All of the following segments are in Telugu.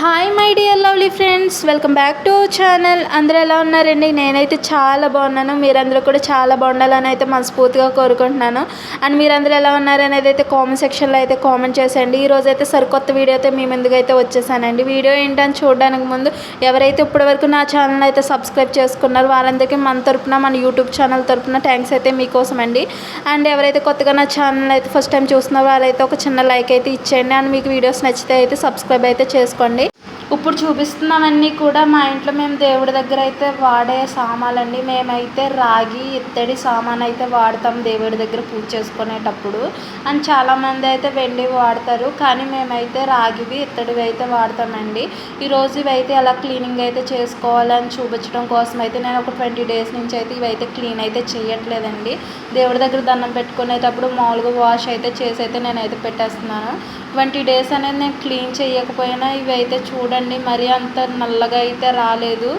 Hi my dear lovely friends, welcome back to channel. అందరూ ఎలా ఉన్నారండి? నేనైతే చాలా బాగున్నాను. మీరందరూ కూడా చాలా బాగుండాలని అయితే మనస్ఫూర్తిగా కోరుకుంటున్నాను. అండ్ మీరందరూ ఎలా ఉన్నారనేది అయితే కామెంట్ సెక్షన్లో అయితే కామెంట్ చేసేయండి. ఈరోజు అయితే సరికొత్త వీడియో అయితే మీ ముందుగా అయితే వచ్చేసానండి. వీడియో ఏంటని చూడడానికి ముందు ఎవరైతే ఇప్పటివరకు నా ఛానల్ అయితే సబ్స్క్రైబ్ చేసుకున్నారో వాళ్ళందరికీ మన తరపున, మన యూట్యూబ్ ఛానల్ తరపున థ్యాంక్స్ అయితే మీకోసం అండి. అండ్ ఎవరైతే కొత్తగా నా ఛానల్ అయితే ఫస్ట్ టైం చూస్తున్నారో వాళ్ళైతే ఒక చిన్న లైక్ అయితే ఇచ్చేయండి. అండ్ మీకు వీడియోస్ నచ్చితే అయితే సబ్స్క్రైబ్ అయితే చేసుకోండి. ఇప్పుడు చూపిస్తున్నవన్నీ కూడా మా ఇంట్లో మేము దేవుడి దగ్గర అయితే వాడే సామాన్లండి. మేమైతే రాగి ఇత్తడి సామాన్ అయితే వాడతాం దేవుడి దగ్గర పూజ చేసుకునేటప్పుడు. అండ్ చాలామంది అయితే వెండి వాడతారు, కానీ మేమైతే రాగివి ఇత్తడివి అయితే వాడతామండి. ఈరోజు ఇవైతే ఎలా క్లీనింగ్ అయితే చేసుకోవాలని చూపించడం కోసం అయితే నేను ఒక 20 days నుంచి అయితే ఇవైతే క్లీన్ అయితే చేయట్లేదండి. దేవుడి దగ్గర దండం పెట్టుకునేటప్పుడు మామూలుగా వాష్ అయితే చేసి అయితే నేనైతే పెట్టేస్తున్నాను. 20 days అనేది నేను క్లీన్ చేయకపోయినా ఇవైతే చూడండి మరీ అంత నల్లగా అయితే రాలేదు,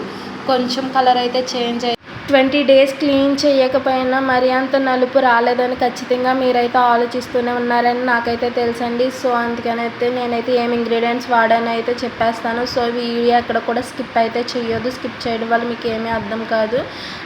కొంచెం కలర్ అయితే చేంజ్ అయ్యి 20 days క్లీన్ చేయకపోయినా మరీ అంత నలుపు రాలేదని ఖచ్చితంగా మీరైతే ఆలోచిస్తూనే ఉన్నారని నాకైతే తెలుసండి. సో అందుకనైతే నేనైతే ఏం ఇంగ్రీడియంట్స్ వాడానో అయితే చెప్పేస్తాను. సో వీడియో అక్కడ కూడా స్కిప్ అయితే చేయొద్దు. స్కిప్ చేయడం వల్ల మీకు ఏమీ అర్థం కాదు.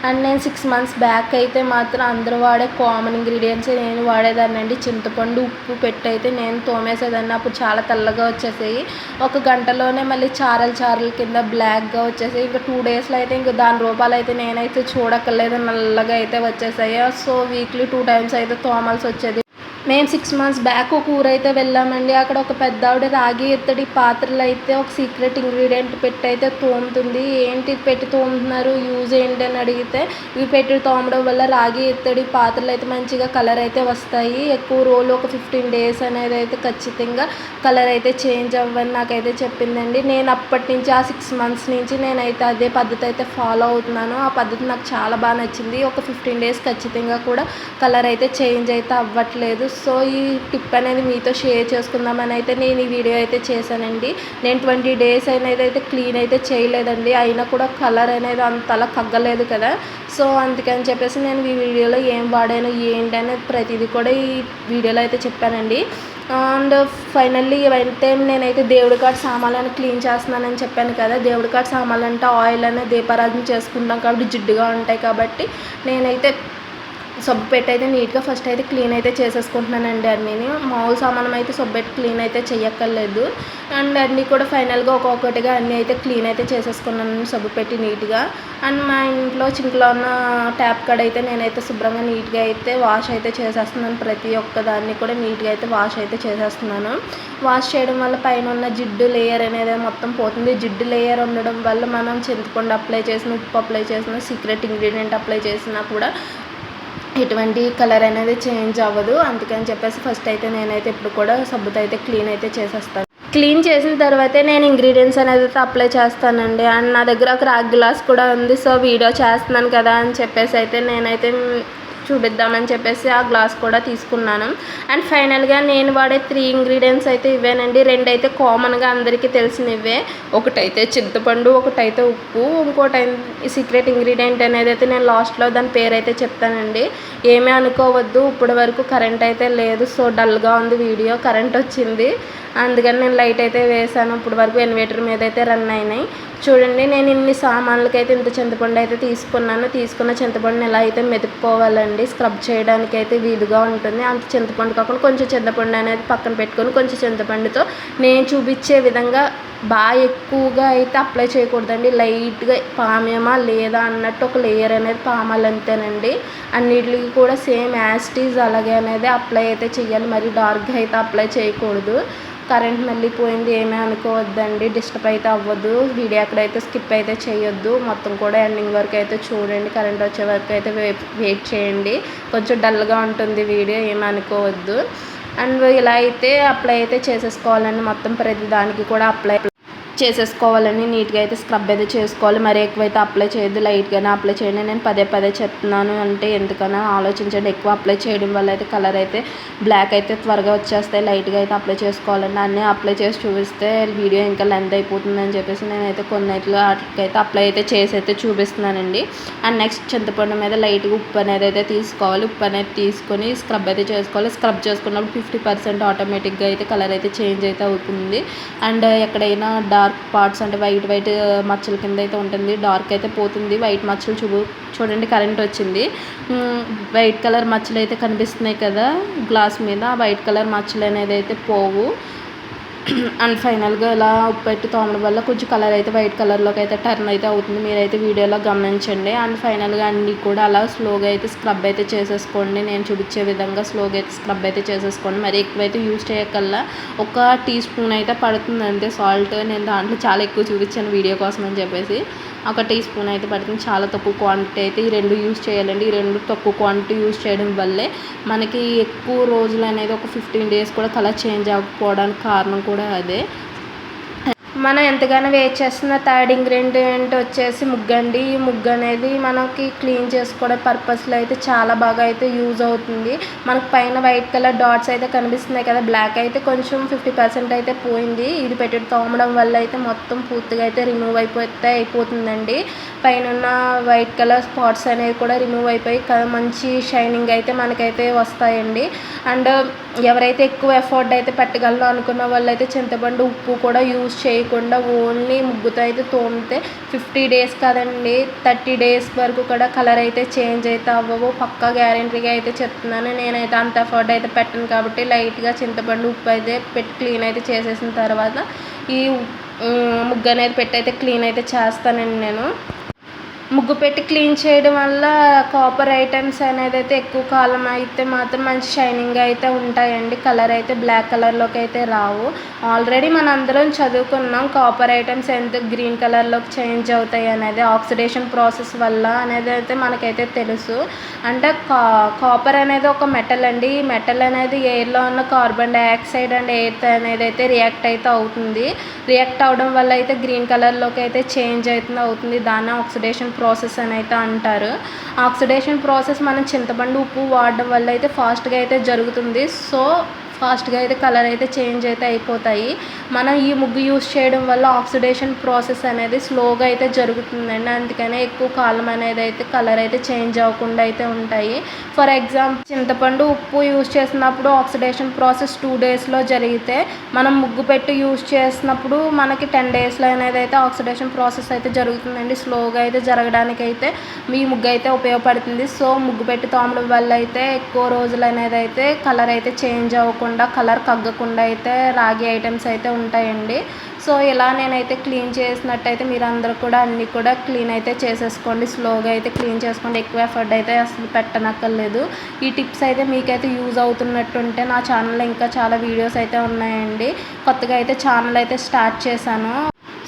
అండ్ నేను 6 months బ్యాక్ అయితే మాత్రం అందరూ వాడే కామన్ ఇంగ్రీడియంట్స్ నేను వాడేదాన్ని అండి. చింతపండు, ఉప్పు పెట్టి అయితే నేను తోమేసేదాన్ని. అప్పుడు చాలా తెల్లగా వచ్చేసాయి. ఒక గంటలోనే మళ్ళీ చారల కింద బ్లాక్గా వచ్చేసాయి. ఇంకా 2 daysలో అయితే ఇంకా దాని రూపాలు అయితే నేనైతే చూడక్కర్లేదు, నల్లగా అయితే వచ్చేసాయి. సో వీక్లీ 2 times అయితే తోమాల్సి వచ్చేది. మేము 6 months బ్యాక్ ఒక ఊరైతే వెళ్ళామండి. అక్కడ ఒక పెద్ద ఆవిడ రాగి ఇత్తడి పాత్రలు అయితే ఒక సీక్రెట్ ఇంగ్రీడియంట్ పెట్టి అయితే తోముతుంది. ఏంటి పెట్టి తోముతున్నారు, యూజ్ ఏంటి అని అడిగితే ఇవి పెట్టి తోమడం వల్ల రాగి ఇత్తడి పాత్రలు అయితే మంచిగా కలర్ అయితే వస్తాయి. ఎక్కువ రోజులు ఒక 15 days అనేది అయితే ఖచ్చితంగా కలర్ అయితే చేంజ్ అవ్వని నాకైతే చెప్పిందండి. నేను అప్పటి నుంచి ఆ 6 months నుంచి నేనైతే అదే పద్ధతి అయితే ఫాలో అవుతున్నాను. ఆ పద్ధతి నాకు చాలా బాగా నచ్చింది. ఒక 15 days ఖచ్చితంగా కూడా కలర్ అయితే చేంజ్ అయితే అవ్వట్లేదు. సో ఈ టిప్ అనేది మీతో షేర్ చేసుకుందామని అయితే నేను ఈ వీడియో అయితే చేశానండి. నేను 20 days అనేది అయితే క్లీన్ అయితే చేయలేదండి, అయినా కూడా కలర్ అనేది అంతలా కగ్గలేదు కదా. సో అందుకని చెప్పేసి నేను ఈ వీడియోలో ఏం వాడాను ఏంటి అనేది ప్రతిదీ కూడా ఈ వీడియోలో అయితే చెప్పానండి. అండ్ ఫైనల్లీ ఇవైతే నేనైతే దేవుడి కాడ సామాన్లను క్లీన్ చేస్తున్నానని చెప్పాను కదా. దేవుడి కాడ సామాన్లు అంటే ఆయిల్ అనేది దీపారాధన చేసుకుంటాం కాబట్టి జిడ్డుగా ఉంటాయి కాబట్టి నేనైతే సబ్బు పెట్టి అయితే నీట్గా ఫస్ట్ అయితే క్లీన్ అయితే చేసేసుకుంటున్నానండి. అన్నీ మామూలు సామానం అయితే సబ్బు పెట్టి క్లీన్ అయితే చెయ్యక్కర్లేదు. అండ్ అన్నీ కూడా ఫైనల్గా ఒక్కొక్కటిగా అన్నీ అయితే క్లీన్ అయితే చేసేసుకున్నాను సబ్బు పెట్టి నీట్గా. అండ్ మా ఇంట్లో సింక్లో ఉన్న ట్యాప్ కాడ అయితే నేనైతే శుభ్రంగా నీట్గా అయితే వాష్ అయితే చేసేస్తున్నాను. ప్రతి ఒక్క దాన్ని కూడా నీట్గా అయితే వాష్ అయితే చేసేస్తున్నాను. వాష్ చేయడం వల్ల పైన ఉన్న జిడ్డు లేయర్ అనేది మొత్తం పోతుంది. జిడ్డు లేయర్ ఉండడం వల్ల మనం చింతపండు అప్లై చేసిన, ఉప్పు అప్లై చేసిన, సీక్రెట్ ఇంగ్రీడియంట్ అప్లై చేసినా కూడా ఎటువంటి కలర్ అనేది చేంజ్ అవ్వదు. అందుకని చెప్పేసి ఫస్ట్ అయితే నేనైతే ఇప్పుడు కూడా సబ్బుతో అయితే క్లీన్ అయితే చేసేస్తాను. క్లీన్ చేసిన తర్వాతే నేను ఇంగ్రీడియంట్స్ అనేది అయితే అప్లై చేస్తానండి. అండ్ నా దగ్గర ఒక రాగి గ్లాస్ కూడా ఉంది. సో వీడియో చేస్తున్నాను కదా అని చెప్పేసి అయితే నేనైతే చూపిద్దామని చెప్పేసి ఆ గ్లాస్ కూడా తీసుకున్నాను. అండ్ ఫైనల్గా నేను వాడే 3 ingredients అయితే ఇవేనండి. 2 అయితే కామన్గా అందరికీ తెలిసినవే. ఒకటైతే చింతపండు, ఒకటైతే ఉప్పు, ఇంకోటి సీక్రెట్ ఇంగ్రీడియంట్ అనేది అయితే నేను లాస్ట్లో దాని పేరు అయితే చెప్తానండి. ఏమీ అనుకోవద్దు, ఇప్పటి వరకు కరెంట్ అయితే లేదు. సో డల్గా ఉంది వీడియో, కరెంట్ వచ్చింది అందుకని నేను లైట్ అయితే వేసాను. ఇప్పుడు వరకు ఇన్వర్టర్ మీద అయితే రన్ అయినాయి. చూడండి నేను ఇన్ని సామాన్లకైతే ఇంత చింతపండు అయితే తీసుకున్నాను. తీసుకున్న చింతపండుని ఎలా అయితే మెదుపుకోవాలండి, స్క్రబ్ చేయడానికి అయితే వీలుగా ఉంటుంది. అంత చింతపండు కాకుండా కొంచెం చింతపండు అనేది పక్కన పెట్టుకొని కొంచెం చింతపండుతో నేను చూపించే విధంగా బాగా ఎక్కువగా అయితే అప్లై చేయకూడదండి. లైట్గా పామేమా లేదా అన్నట్టు ఒక లేయర్ అనేది పామాలి అంతేనండి. అన్నిటికి కూడా సేమ్ యాజ్ ఇట్ ఈజ్ అలాగే అనేది అప్లై అయితే చేయాలి. మరి డార్క్గా అయితే అప్లై చేయకూడదు. కరెంట్ మళ్ళీ పోయింది ఏమీ అనుకోవద్దండి, డిస్టర్బ్ అయితే అవ్వదు. వీడియో అక్కడైతే స్కిప్ అయితే చేయొద్దు, మొత్తం కూడా ఎండింగ్ వరకు అయితే చూడండి. కరెంట్ వచ్చే వరకు అయితే వెయిట్ చేయండి. కొంచెం డల్గా ఉంటుంది వీడియో, ఏమీ అనుకోవద్దు. అండ్ ఇలా అయితే అప్లై అయితే చేసేసుకోవాలండి. మొత్తం ప్రతి దానికి కూడా అప్లై చేసేసుకోవాలని నీట్గా అయితే స్క్రబ్ అయితే చేసుకోవాలి. మరి ఎక్కువైతే అప్లై చేయొద్దు, లైట్గానే అప్లై చేయండి. నేను పదే చెప్తున్నాను అంటే ఎందుకన్నా ఆలోచించండి. ఎక్కువ అప్లై చేయడం వల్ల అయితే కలర్ అయితే బ్లాక్ అయితే త్వరగా వచ్చేస్తాయి. లైట్గా అయితే అప్లై చేసుకోవాలండి. అన్నీ అప్లై చేసి చూపిస్తే వీడియో ఇంకా లెంత్ అయిపోతుందని చెప్పేసి నేనైతే కొన్నిట్లో వాటికైతే అప్లై అయితే చేసి అయితే చూపిస్తున్నానండి. అండ్ నెక్స్ట్ చింతపండు మీద లైట్గా ఉప్పు అనేది అయితే తీసుకోవాలి. ఉప్పు అనేది తీసుకొని స్క్రబ్ అయితే చేసుకోవాలి. స్క్రబ్ చేసుకున్నప్పుడు 50% ఆటోమేటిక్గా అయితే కలర్ అయితే చేంజ్ అయితే అవుతుంది. అండ్ ఎక్కడైనా డార్క్ పార్ట్స్ అంటే వైట్ మచ్చల కింద అయితే ఉంటుంది. డార్క్ అయితే పోతుంది. వైట్ మచ్చలు చూడండి కరెంట్ వచ్చింది. వైట్ కలర్ మచ్చలు అయితే కనిపిస్తున్నాయి కదా గ్లాస్ మీద. ఆ వైట్ కలర్ మచ్చలు అనేది అయితే పోవు. అండ్ ఫైనల్గా ఇలా ఉప్పు పెట్టి తోమడం వల్ల కొంచెం కలర్ అయితే వైట్ కలర్లోకి అయితే టర్న్ అయితే అవుతుంది. మీరైతే వీడియోలో గమనించండి. అండ్ ఫైనల్గా అన్నీ కూడా అలా స్లోగా అయితే స్క్రబ్ అయితే చేసేసుకోండి. నేను చూపించే విధంగా స్లోగా అయితే స్క్రబ్ అయితే చేసేసుకోండి. మరి ఎక్కువైతే యూజ్ చేయకల్లా 1 టీ స్పూన్ అయితే పడుతుంది అంతే సాల్ట్. నేను దాంట్లో చాలా ఎక్కువ చూపించాను వీడియో కోసం అని చెప్పేసి. 1 టీ స్పూన్ అయితే పడుతుంది. చాలా తక్కువ క్వాంటిటీ అయితే ఈ 2 యూజ్ చేయాలండి. ఈ 2 తక్కువ క్వాంటిటీ యూజ్ చేయడం వల్లే మనకి ఎక్కువ రోజులు అనేది ఒక 15 డేస్ కూడా కలర్ చేంజ్ అవ్వకపోవడానికి కారణం కూడా అదే. మనం ఎంతగానో వెయిట్ చేస్తున్న థర్డ్ ఇంగ్రీడియంట్ వచ్చేసి ముగ్గండి. ఈ ముగ్గు అనేది మనకి క్లీన్ చేసుకోవడం పర్పస్లో అయితే చాలా బాగా అయితే యూజ్ అవుతుంది. మనకు పైన వైట్ కలర్ డాట్స్ అయితే కనిపిస్తున్నాయి కదా, బ్లాక్ అయితే కొంచెం 50% అయితే పోయింది. ఇది పెట్టి తోమడం వల్ల అయితే మొత్తం పూర్తిగా అయితే రిమూవ్ అయిపోతుందండి. పైన ఉన్న వైట్ కలర్ స్పాట్స్ అనేవి కూడా రిమూవ్ అయిపోయి మంచి షైనింగ్ అయితే మనకైతే వస్తాయండి. అండ్ ఎవరైతే ఎక్కువ ఎఫర్ట్ అయితే పెట్టగలరో అనుకున్న వాళ్ళైతే చింతపండు ఉప్పు కూడా యూజ్ చేయకుండా ఓన్లీ ముగ్గుతో అయితే తోమితే 50 డేస్ కాదండి 30 డేస్ వరకు కూడా కలర్ అయితే చేంజ్ అయితే అవ్వవు. పక్కా గ్యారెంటీగా అయితే చెప్తున్నాను. నేనైతే అంత ఎఫర్ట్ అయితే పెట్టను కాబట్టి లైట్గా చింతపండు ఉప్పు అయితే పెట్టి క్లీన్ అయితే చేసేసిన తర్వాత ఈ ముగ్గు అనేది పెట్టి అయితే క్లీన్ అయితే చేస్తానండి నేను. ముగ్గు పెట్టి క్లీన్ చేయడం వల్ల కాపర్ ఐటమ్స్ అనేది అయితే ఎక్కువ కాలం అయితే మాత్రం మంచి షైనింగ్ అయితే ఉంటాయండి. కలర్ అయితే బ్లాక్ కలర్లోకి అయితే రావు. ఆల్రెడీ మన అందరం చదువుకున్నాం కాపర్ ఐటమ్స్ ఎందుకు గ్రీన్ కలర్లోకి చేంజ్ అవుతాయి అనేది ఆక్సిడేషన్ ప్రాసెస్ వల్ల అనేది అయితే మనకైతే తెలుసు. అంటే కాపర్ అనేది ఒక మెటల్ అండి. ఈ మెటల్ అనేది ఎయిర్లో ఉన్న కార్బన్ డైఆక్సైడ్ అండ్ ఎయిర్ అనేది అయితే రియాక్ట్ అయితే అవుతుంది. రియాక్ట్ అవడం వల్ల అయితే గ్రీన్ కలర్లోకి అయితే చేంజ్ అవుతుంది. దాన్ని ఆక్సిడేషన్ ప్రాసెస్ అని అయితే అంటారు. ఆక్సిడేషన్ ప్రాసెస్ మనం చింతపండు ఉప్పు వాడడం వల్ల అయితే ఫాస్ట్గా అయితే జరుగుతుంది. సో ఫాస్ట్గా అయితే కలర్ అయితే చేంజ్ అయితే అయిపోతాయి. మనం ఈ ముగ్గు యూస్ చేయడం వల్ల ఆక్సిడేషన్ ప్రాసెస్ అనేది స్లోగా అయితే జరుగుతుందండి. అందుకనే ఎక్కువ కాలం అనేది అయితే కలర్ అయితే చేంజ్ అవ్వకుండా అయితే ఉంటాయి. ఫర్ ఎగ్జాంపుల్ చింతపండు ఉప్పు యూస్ చేసినప్పుడు ఆక్సిడేషన్ ప్రాసెస్ 2 డేస్లో జరిగితే మనం ముగ్గు పెట్టి యూస్ చేసినప్పుడు మనకి 10 డేస్లో అనేది అయితే ఆక్సిడేషన్ ప్రాసెస్ అయితే జరుగుతుందండి. స్లోగా అయితే జరగడానికి అయితే మీ ముగ్గు అయితే ఉపయోగపడుతుంది. సో ముగ్గు పెట్టి తోమడం వల్ల అయితే ఎక్కువ రోజులు అనేది అయితే కలర్ అయితే చేంజ్ అవ్వకుండా కలర్ కగ్గకుండా అయితే రాగి ఐటమ్స్ అయితే ఉంటాయండి. సో ఇలా నేనైతే క్లీన్ చేసినట్టయితే మీరు అందరూ కూడా అన్నీ కూడా క్లీన్ అయితే చేసేసుకోండి. స్లోగా అయితే క్లీన్ చేసుకోండి. ఎక్కువ ఎఫర్ట్ అయితే అసలు పెట్టనక్కర్లేదు. ఈ టిప్స్ అయితే మీకైతే యూజ్ అవుతున్నట్టుంటే నా ఛానల్లో ఇంకా చాలా వీడియోస్ అయితే ఉన్నాయండి. కొత్తగా అయితే ఛానల్ అయితే స్టార్ట్ చేశాను.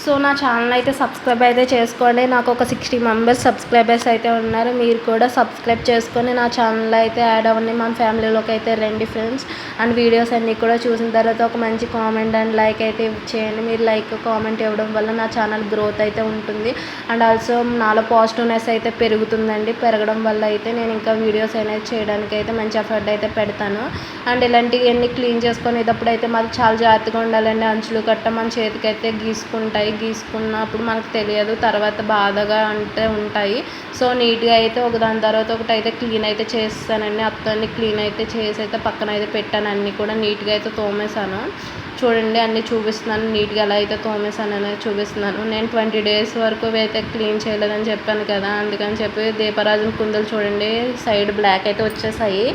సో నా ఛానల్ అయితే సబ్స్క్రైబ్ అయితే చేసుకోండి. నాకు ఒక 60 మెంబర్స్ సబ్స్క్రైబర్స్ అయితే ఉన్నారు. మీరు కూడా సబ్స్క్రైబ్ చేసుకొని నా ఛానల్లో అయితే యాడ్ అవ్వండి. మన ఫ్యామిలీలోకి అయితే రండి ఫ్రెండ్స్. అండ్ వీడియోస్ అన్నీ కూడా చూసిన తర్వాత ఒక మంచి కామెంట్ అండ్ లైక్ అయితే చేయండి. మీరు లైక్ కామెంట్ ఇవ్వడం వల్ల నా ఛానల్ గ్రోత్ అయితే ఉంటుంది. అండ్ ఆల్సో నాలో పాజిటివ్నెస్ అయితే పెరుగుతుందండి. పెరగడం వల్ల అయితే నేను ఇంకా వీడియోస్ అనేది చేయడానికి అయితే మంచి ఎఫర్ట్ అయితే పెడతాను. అండ్ ఇలాంటివన్నీ క్లీన్ చేసుకునేటప్పుడు అయితే మాది చాలా జాగ్రత్తగా ఉండాలండి. అంచులు గట్ట మన చేతికి అయితే గీసుకున్నప్పుడు మనకు తెలియదు, తర్వాత బాధగా అంటే ఉంటాయి. సో నీట్గా అయితే ఒకదాని తర్వాత ఒకటి అయితే క్లీన్ అయితే చేస్తానండి. అన్నీ క్లీన్ అయితే చేసి అయితే పక్కన అయితే పెట్టాను. అన్నీ కూడా నీట్గా అయితే తోమేశాను. చూడండి అన్నీ చూపిస్తున్నాను. నీట్గా ఎలా అయితే తోమేశాను అనేది చూపిస్తున్నాను. నేను 20 డేస్ వరకు అయితే క్లీన్ చేయలేదని చెప్పాను కదా, అందుకని చెప్పి దీపరాజం కుందలు చూడండి సైడ్ బ్లాక్ అయితే వచ్చేసాయి.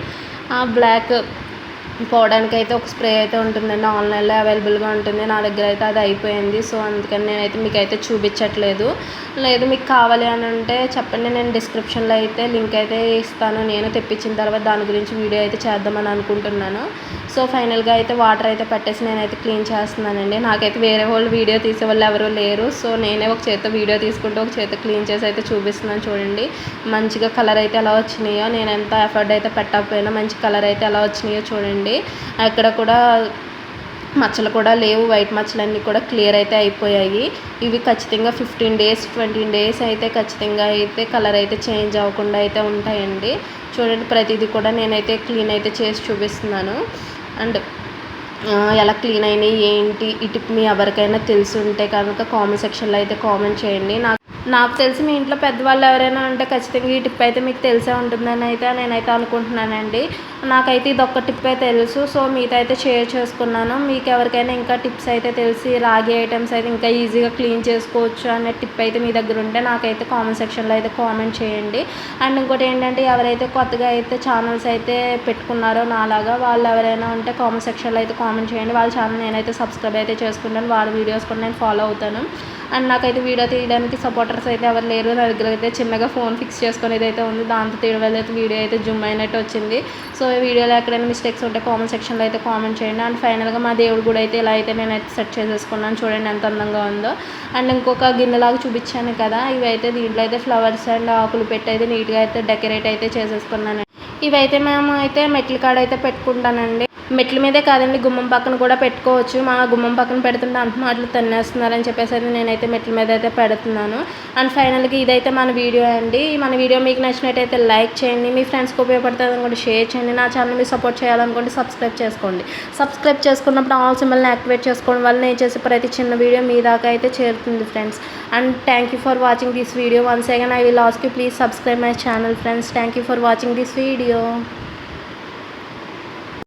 ఆ బ్లాక్ పోవడానికి అయితే ఒక స్ప్రే అయితే ఉంటుందండి. ఆన్లైన్లో అవైలబుల్గా ఉంటుంది. నా దగ్గర అయితే అది అయిపోయింది. సో అందుకని నేనైతే మీకు అయితే చూపించట్లేదు. లేదు మీకు కావాలి అని అంటే చెప్పండి, నేను డిస్క్రిప్షన్లో అయితే లింక్ అయితే ఇస్తాను. నేను తెప్పించిన తర్వాత దాని గురించి వీడియో అయితే చేద్దామని అనుకుంటున్నాను. సో ఫైనల్గా అయితే వాటర్ అయితే పట్టేసి నేనైతే క్లీన్ చేస్తున్నానండి. నాకైతే వేరే వాళ్ళు వీడియో తీసే వాళ్ళు ఎవరూ లేరు. సో నేనే ఒక చేత వీడియో తీసుకుంటూ ఒక చేత క్లీన్ చేసి అయితే చూపిస్తున్నాను. చూడండి మంచిగా కలర్ అయితే ఎలా వచ్చినాయో. నేను ఎంత ఎఫర్ట్ అయితే పెట్టకపోయినా మంచి కలర్ అయితే ఎలా వచ్చినాయో చూడండి. అక్కడ కూడా మచ్చలు కూడా లేవు. వైట్ మచ్చలన్నీ కూడా క్లియర్ అయితే అయిపోయాయి. ఇవి ఖచ్చితంగా 15 డేస్ 20 డేస్ అయితే ఖచ్చితంగా అయితే కలర్ అయితే చేంజ్ అవ్వకుండా అయితే ఉంటాయండి. చూడండి ప్రతిదీ కూడా నేనైతే క్లీన్ అయితే చేసి చూపిస్తున్నాను. అండ్ ఎలా క్లీన్ అయినాయి ఏంటి ఈ టిప్ మీ ఎవరికైనా తెలిసి ఉంటే కనుక కామెంట్ సెక్షన్లో అయితే కామెంట్ చేయండి. నాకు తెలిసి మీ ఇంట్లో పెద్దవాళ్ళు ఎవరైనా ఉంటే ఖచ్చితంగా ఈ టిప్ అయితే మీకు తెలిసే ఉంటుందని అయితే నేనైతే అనుకుంటున్నానండి. నాకైతే ఇదొక్క టిప్పే తెలుసు. సో మీతో అయితే షేర్ చేసుకున్నాను. మీకు ఎవరికైనా ఇంకా టిప్స్ అయితే తెలిసి రాగి ఐటమ్స్ అయితే ఇంకా ఈజీగా క్లీన్ చేసుకోవచ్చు అనే టిప్ అయితే మీ దగ్గర ఉంటే నాకైతే కామెంట్ సెక్షన్లో అయితే కామెంట్ చేయండి. అండ్ ఇంకోటి ఏంటంటే ఎవరైతే కొత్తగా అయితే ఛానల్స్ అయితే పెట్టుకున్నారో నాలాగా వాళ్ళు ఎవరైనా ఉంటే కామెంట్ సెక్షన్లో అయితే కామెంట్ చేయండి. వాళ్ళ ఛానల్ నేనైతే సబ్స్క్రైబ్ అయితే చేసుకుంటాను. వాళ్ళ వీడియోస్ కూడా నేను ఫాలో అవుతాను. అండ్ నాకైతే వీడియో తీయడానికి సపోర్టర్స్ అయితే ఎవరు లేరు. నా దగ్గర అయితే చిన్నగా ఫోన్ ఫిక్స్ చేసుకునేది అయితే ఉంది. దాంతో తీయడం వల్ల అయితే వీడియో అయితే జూమ్ అయినట్టు వచ్చింది. సో ఈ వీడియోలో ఎక్కడైనా మిస్టేక్స్ ఉంటే కామెంట్ సెక్షన్లో అయితే కామెంట్ చేయండి. అండ్ ఫైనల్గా మా దేవుడు కూడా అయితే ఇలా అయితే నేనైతే సెట్ చేసేసుకున్నాను. చూడండి ఎంత అందంగా ఉందో. అండ్ ఇంకొక గిన్నెలాగా చూపించాను కదా, ఇవి అయితే దీంట్లో అయితే ఫ్లవర్స్ అండ్ ఆకులు పెట్టి అయితే నీట్గా అయితే డెకరేట్ అయితే చేసేసుకున్నాను. ఇవైతే మేము అయితే మెట్ల కాడ అయితే పెట్టుకుంటానండి. మెట్ల మీదే కాదండి, గుమ్మం పక్కన కూడా పెట్టుకోవచ్చు. మా గుమ్మం పక్కన పెడుతుంటే అంత మాటలు తన్నేస్తున్నారని చెప్పేసి అయితే నేనైతే మెట్ల మీద అయితే పెడుతున్నాను. అండ్ ఫైనల్గా ఇదైతే మన వీడియో అండి. మన వీడియో మీకు నచ్చినట్టయితే లైక్ చేయండి. మీ ఫ్రెండ్స్కి ఉపయోగపడుతుంది అనుకోండి షేర్ చేయండి. నా ఛానల్ మీరు సపోర్ట్ చేయాలనుకోండి సబ్స్క్రైబ్ చేసుకోండి. సబ్స్క్రైబ్ చేసుకున్నప్పుడు ఆల్ సింబల్ని యాక్టివేట్ చేసుకోవడం వల్ల నేను చేసే ప్రతి చిన్న వీడియో మీ దాకా అయితే చేరుతుంది friends. And thank you for watching this video. Once again I will ask you please subscribe my channel friends. Thank you for watching this video.